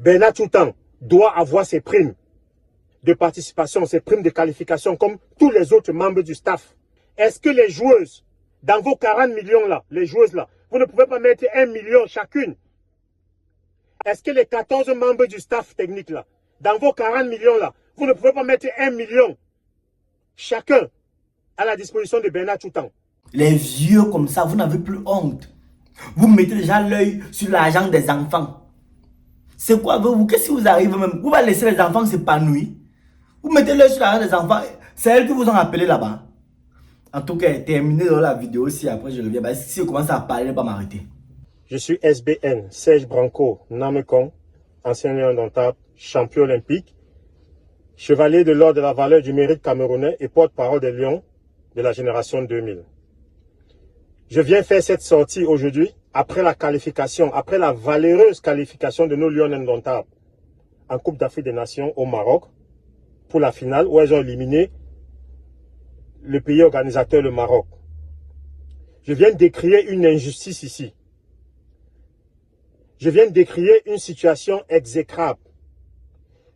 Bernard Toutan doit avoir ses primes de participation, ses primes de qualification comme tous les autres membres du staff. Est-ce que les joueuses, dans vos 40 millions là, les joueuses là, vous ne pouvez pas mettre 1 million chacune? Est-ce que les 14 membres du staff technique là, dans vos 40 millions là, vous ne pouvez pas mettre 1 million chacun à la disposition de Bernard Toutan? Les vieux comme ça, vous n'avez plus honte. Vous mettez déjà l'œil sur l'argent des enfants. C'est quoi vous? Qu'est-ce qui vous arrive même? Vous allez laisser les enfants s'épanouir. Vous mettez l'œil sur l'argent des enfants. C'est elles qui vous ont appelé là-bas. En tout cas, terminez dans la vidéo aussi. Après, je reviens. Si vous commencez à parler, ne pas m'arrêter. Je suis SBN, Serge Branco, Namekong, ancien lion indomptable, champion olympique, chevalier de l'ordre de la valeur du mérite camerounais et porte-parole des Lions de la génération 2000. Je viens faire cette sortie aujourd'hui après la qualification, après la valeureuse qualification de nos Lions indomptables en Coupe d'Afrique des Nations au Maroc pour la finale où elles ont éliminé le pays organisateur, le Maroc. Je viens décrier une injustice ici. Je viens décrier une situation exécrable.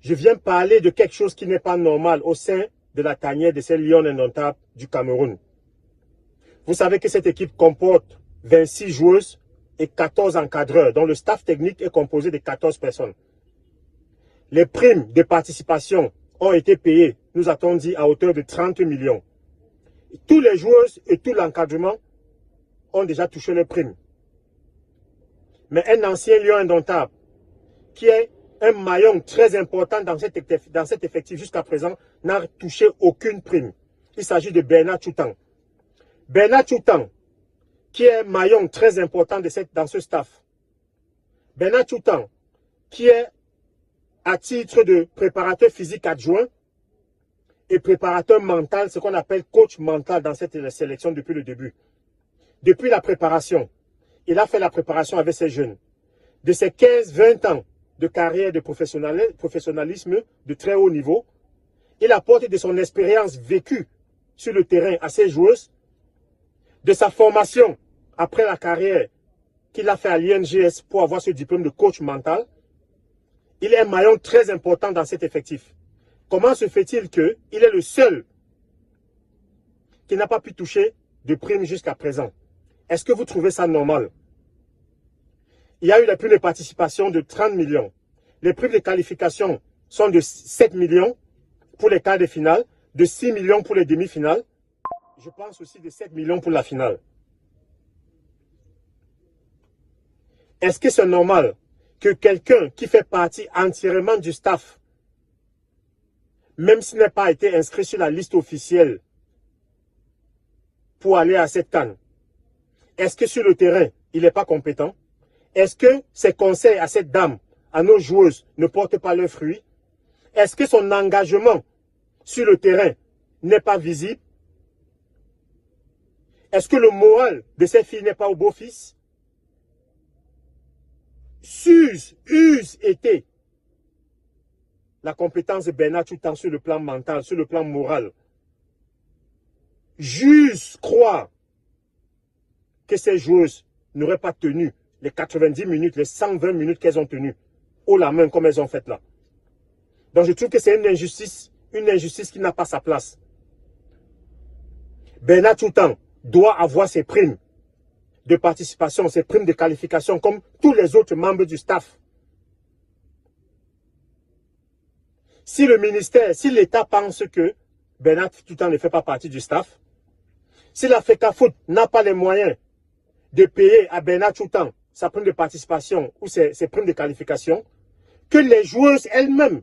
Je viens parler de quelque chose qui n'est pas normal au sein de la tanière de ces Lions indomptables du Cameroun. Vous savez que cette équipe comporte 26 joueuses et 14 encadreurs, dont le staff technique est composé de 14 personnes. Les primes de participation ont été payées, nous a-t-on dit, à hauteur de 30 millions. Tous les joueuses et tout l'encadrement ont déjà touché les primes. Mais un ancien lion indomptable, qui est un maillon très important dans cet effectif jusqu'à présent, n'a touché aucune prime. Il s'agit de Bernard Toutan. Bernard Toutan, qui est un maillon très important dans ce staff. Bernard Toutan, qui est à titre de préparateur physique adjoint et préparateur mental, ce qu'on appelle coach mental dans cette sélection depuis le début. Depuis la préparation, il a fait la préparation avec ces jeunes. De ses 15-20 ans de carrière de professionnalisme de très haut niveau, il apporte de son expérience vécue sur le terrain à ses joueuses, de sa formation après la carrière qu'il a fait à l'INGS pour avoir ce diplôme de coach mental. Il est un maillon très important dans cet effectif. Comment se fait-il qu'il est le seul qui n'a pas pu toucher de primes jusqu'à présent? Est-ce que vous trouvez ça normal? Il y a eu les primes de participation de 30 millions. Les primes de qualification sont de 7 millions pour les quarts de finale, de 6 millions pour les demi-finales. Je pense aussi de 7 millions pour la finale. Est-ce que c'est normal que quelqu'un qui fait partie entièrement du staff, même s'il n'a pas été inscrit sur la liste officielle pour aller à cette CAN, est-ce que sur le terrain, il n'est pas compétent? Est-ce que ses conseils à cette dame, à nos joueuses, ne portent pas leurs fruits? Est-ce que son engagement sur le terrain n'est pas visible? Est-ce que le moral de ces filles n'est pas au beau-fils? Use été la compétence de Bernard Toutan sur le plan mental, sur le plan moral. J'use croire que ces joueuses n'auraient pas tenu les 90 minutes, les 120 minutes qu'elles ont tenues haut la main comme elles ont fait là. Donc je trouve que c'est une injustice qui n'a pas sa place. Bernard Toutan doit avoir ses primes de participation, ses primes de qualification comme tous les autres membres du staff. Si le ministère, si l'État pense que Bernard Toutan ne fait pas partie du staff, si la FECAFOOT n'a pas les moyens de payer à Bernard Toutan sa prime de participation ou ses primes de qualification, que les joueuses elles-mêmes,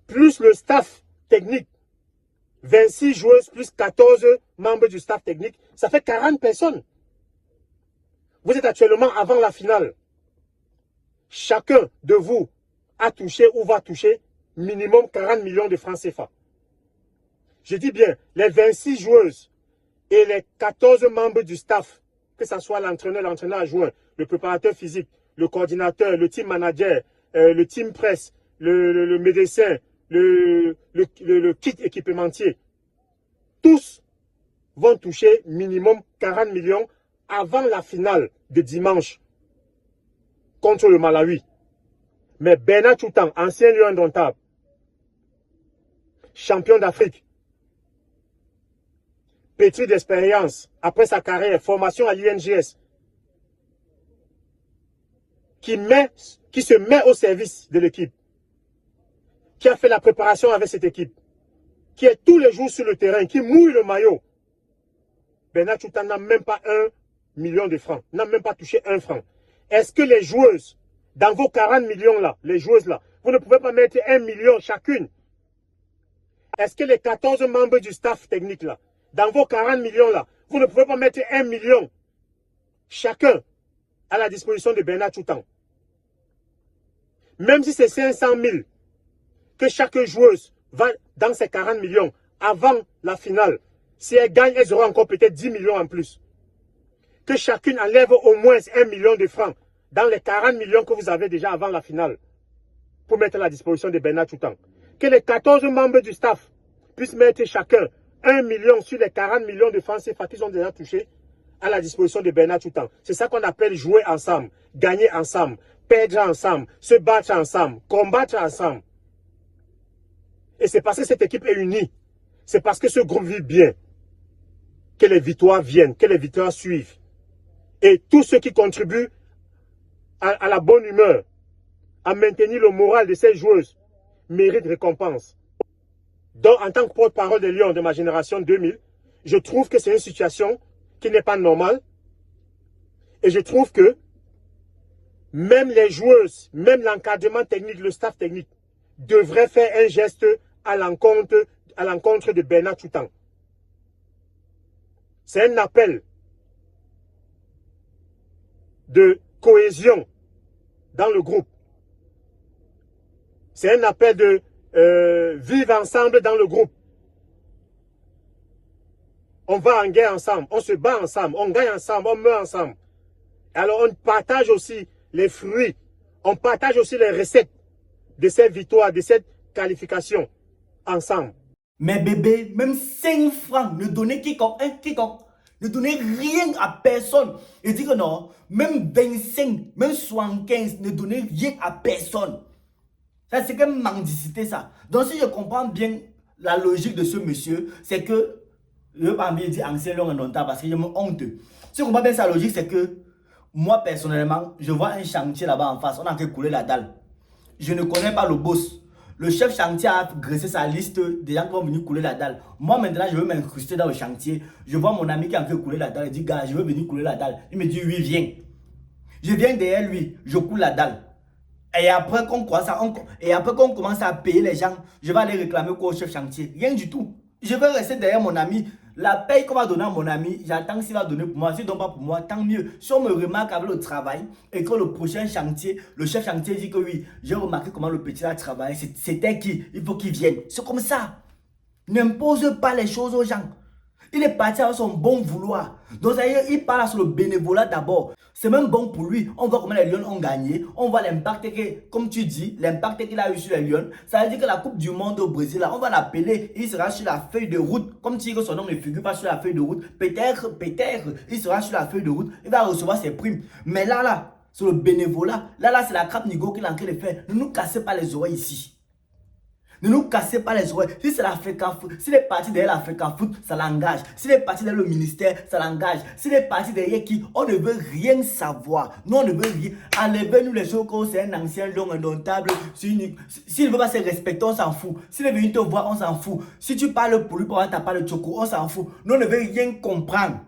plus le staff technique, 26 joueuses plus 14 membres du staff technique, ça fait 40 personnes. Vous êtes actuellement avant la finale. Chacun de vous a touché ou va toucher minimum 40 millions de francs CFA. Je dis bien, les 26 joueuses et les 14 membres du staff, que ce soit l'entraîneur adjoint, le préparateur physique, le coordinateur, le team manager, le team presse, le médecin, le kit équipementier, tous vont toucher minimum 40 millions avant la finale de dimanche contre le Malawi. Mais Bernard Choutan, ancien lion indomptable, champion d'Afrique, pétri d'expérience, après sa carrière, formation à l'INGS, qui se met au service de l'équipe, qui a fait la préparation avec cette équipe, qui est tous les jours sur le terrain, qui mouille le maillot. Bernard Choutan n'a même pas 1 million de francs, n'a même pas touché 1 franc. Est-ce que les joueuses, dans vos 40 millions là, les joueuses là, vous ne pouvez pas mettre 1 million chacune? Est-ce que les 14 membres du staff technique là, dans vos 40 millions là, vous ne pouvez pas mettre 1 million chacun à la disposition de Bernard Choutan? Même si c'est 500 000 que chaque joueuse va dans ces 40 millions avant la finale, si elles gagnent, elles auront encore peut-être 10 millions en plus. Que chacune enlève au moins 1 million de francs dans les 40 millions que vous avez déjà avant la finale pour mettre à la disposition de Bernard Choutan. Que les 14 membres du staff puissent mettre chacun 1 million sur les 40 millions de francs CFA qu'ils ont déjà touchés à la disposition de Bernard Choutan. C'est ça qu'on appelle jouer ensemble, gagner ensemble, perdre ensemble, se battre ensemble, combattre ensemble. Et c'est parce que cette équipe est unie, c'est parce que ce groupe vit bien, que les victoires viennent, que les victoires suivent. Et tous ceux qui contribuent à la bonne humeur, à maintenir le moral de ces joueuses, méritent récompense. Donc, en tant que porte-parole des Lions de ma génération 2000, je trouve que c'est une situation qui n'est pas normale. Et je trouve que même les joueuses, même l'encadrement technique, le staff technique, devrait faire un geste à l'encontre de Bernard Choutan. C'est un appel de cohésion dans le groupe. C'est un appel de vivre ensemble dans le groupe. On va en guerre ensemble, on se bat ensemble, on gagne ensemble, on meurt ensemble. Alors on partage aussi les fruits, on partage aussi les recettes de cette victoire, de cette qualification ensemble. Mais bébé, même 5 francs, ne donnez quiconque, ne donnez rien à personne. Et dit que non, même 25, même 75, ne donnez rien à personne. Ça, c'est comme mendicité, ça. Donc, si je comprends bien la logique de ce monsieur, c'est que, je ne veux pas dire ancien long indomptable parce que je me honte. Si je comprends bien sa logique, c'est que, moi, personnellement, je vois un chantier là-bas en face, on a fait couler la dalle. Je ne connais pas le boss. Le chef chantier a graissé sa liste des gens qui vont venir couler la dalle. Moi, maintenant, je veux m'incruster dans le chantier. Je vois mon ami qui a fait couler la dalle. Il dit, gars, je veux venir couler la dalle. Il me dit, oui, viens. Je viens derrière lui, je coule la dalle. Et après qu'on commence à payer les gens, je vais aller réclamer quoi au chef chantier? Rien du tout. Je vais rester derrière mon ami. La paye qu'on va donner à mon ami, j'attends s'il va donner pour moi. S'il ne donne pas pour moi, tant mieux. Si on me remarque avec le travail et que le prochain chantier, le chef chantier dit que oui, j'ai remarqué comment le petit a travaillé, c'était qui? Il faut qu'il vienne. C'est comme ça. N'impose pas les choses aux gens. Il est parti avec son bon vouloir. Donc, il parle sur le bénévolat d'abord. C'est même bon pour lui. On voit comment les Lions ont gagné. On voit l'impact que, comme tu dis, l'impact qu'il a eu sur les Lions. Ça veut dire que la Coupe du Monde au Brésil, là, on va l'appeler. Il sera sur la feuille de route. Comme tu dis que son nom ne figure pas sur la feuille de route. Peut-être, il sera sur la feuille de route. Il va recevoir ses primes. Mais là, sur le bénévolat, là, c'est la Crap Nigo qu'il est en train de faire. Ne nous cassez pas les oreilles ici. Ne nous cassez pas les oreilles. Si c'est l'Africa Foot, si les partis derrière l'Africa Foot, ça l'engage. Si les partis derrière le ministère, ça l'engage. Si les partis derrière qui, on ne veut rien savoir. Nous, on ne veut rien. Enlevez-nous les choses comme c'est un ancien long indomptable. S'il ne veut pas se respecter, on s'en fout. S'il est venu te voir, on s'en fout. Si tu parles pour lui, pour t'as pas le choco, on s'en fout. Nous, on ne veut rien comprendre.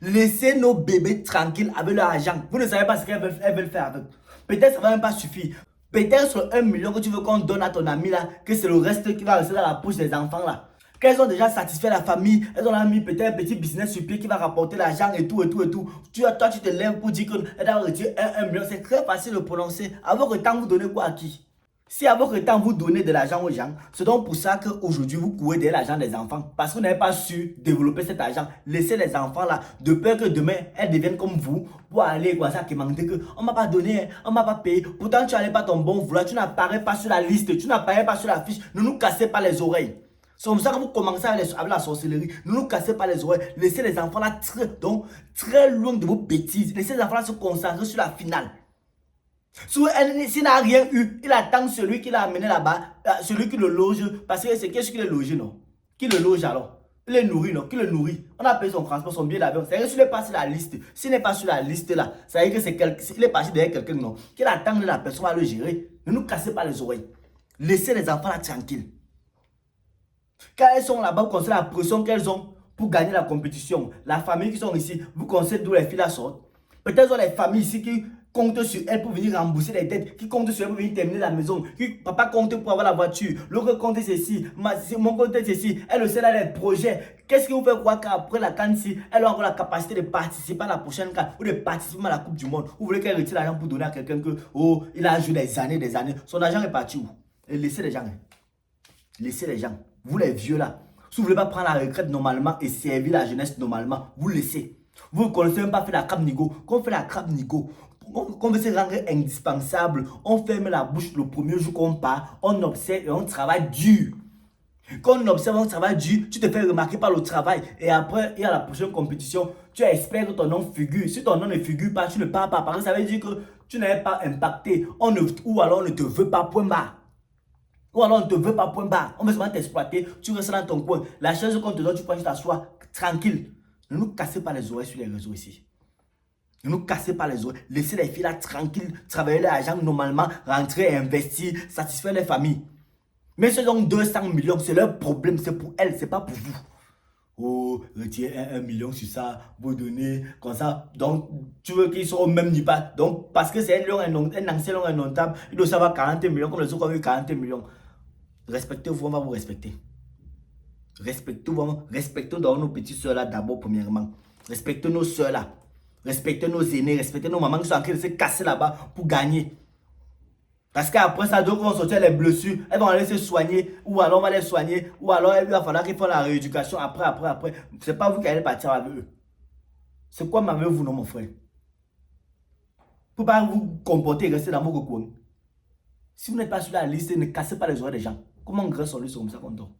Laissez nos bébés tranquilles avec leur argent. Vous ne savez pas ce qu'elles veulent faire avec. Peut-être ça ne va même pas suffire. Peut-être sur 1 million que tu veux qu'on donne à ton ami là, que c'est le reste qui va rester dans la poche des enfants là. Qu'elles ont déjà satisfait la famille, elles ont mis peut-être un petit business sur pied qui va rapporter l'argent et tout. Toi, tu te lèves pour dire qu'elle a retiré 1 million. C'est très facile de prononcer. À votre temps, vous donnez quoi à qui? Si à votre temps, vous donnez de l'argent aux gens, c'est donc pour ça qu'aujourd'hui, vous courez derrière l'argent des enfants. Parce que vous n'avez pas su développer cet argent. Laissez les enfants là, de peur que demain, elles deviennent comme vous, pour aller quoi ça qui manque que on ne m'a pas donné, on ne m'a pas payé. Pourtant, tu n'avais pas ton bon vouloir, tu n'apparais pas sur la liste, tu n'apparais pas sur la fiche. Ne nous cassez pas les oreilles. C'est comme ça que vous commencez avec la sorcellerie. Ne nous cassez pas les oreilles. Laissez les enfants là très loin de vos bêtises. Laissez les enfants là se concentrer sur la finale. S'il n'a rien eu, il attend celui qui l'a amené là-bas, celui qui le loge, parce que c'est qu'est-ce qui le loge, non? Qui le loge alors? Il le nourrit, non? Qui le nourrit? On a payé son transport, son billet d'avion. C'est-à-dire qu'il n'est pas sur la liste. S'il n'est pas sur la liste là, ça veut dire qu'il est parti derrière quelqu'un, non? Qu'il attend que la personne va le gérer. Ne nous cassez pas les oreilles. Laissez les enfants là tranquilles. Quand elles sont là-bas, vous connaissez la pression qu'elles ont pour gagner la compétition. La famille qui sont ici, vous connaissez d'où les filles là sortent. Peut-être les familles ici qui comptent sur elles pour venir rembourser les dettes, qui comptent sur elles pour venir terminer la maison, qui papa compte pour avoir la voiture, l'autre compte ceci, mon compte ceci, elle aussi elle a des projets. Qu'est-ce qui vous fait croire qu'après la CAN ici, elle aura la capacité de participer à la prochaine CAN ou de participer à la Coupe du Monde? Vous voulez qu'elle retire l'argent pour donner à quelqu'un que, oh, il a joué des années, son argent est parti où? Et laissez les gens. Laissez les gens. Vous les vieux là, si vous ne voulez pas prendre la retraite normalement et servir la jeunesse normalement, vous laissez. Vous ne connaissez même pas faire la crabe nigo. Quand on fait la crabe nigo, qu'on veut se rendre indispensable, on ferme la bouche le premier jour qu'on part, on observe et on travaille dur. Quand on observe, on travaille dur, tu te fais remarquer par le travail et après, il y a la prochaine compétition, tu espères que ton nom figure. Si ton nom ne figure pas, tu ne pars pas. Parce que ça veut dire que tu n'es pas impacté ou alors on ne te veut pas, point barre. Ou alors on ne te veut pas, point barre. On veut seulement t'exploiter, tu restes dans ton coin. La chaise qu'on te donne, tu prends, tu t'assois tranquille. Ne nous cassez pas les oreilles sur les réseaux ici. Ne nous cassez pas les oreilles. Laissez les filles là tranquilles, travailler l'argent normalement, rentrer, investir, satisfaire les familles. Mais ceux qui ont 200 millions, c'est leur problème, c'est pour elles, c'est pas pour vous. Oh, retirez 1 million sur ça, vous donnez comme ça. Donc, tu veux qu'ils soient au même niveau. Donc, parce que c'est un ancien long indomptable, il doit savoir 40 millions, comme les autres ont eu 40 millions. Respectez-vous, on va vous respecter. Respectez-vous, respectez nos petites soeurs là d'abord, premièrement. Respectez nos soeurs là. Respectez nos aînés, respectez nos mamans qui sont en train de se casser là-bas pour gagner. Parce qu'après ça, d'autres vont sortir les blessures, elles vont aller se soigner, ou alors on va les soigner, ou alors il va falloir qu'ils fassent la rééducation après. C'est pas vous qui allez partir avec eux. C'est quoi m'avez-vous, non, mon frère? Pour pas vous comporter, rester dans vos coins. Si vous n'êtes pas sur la liste, ne cassez pas les oreilles des gens. Comment on graisse sur lui, c'est comme ça qu'on dort.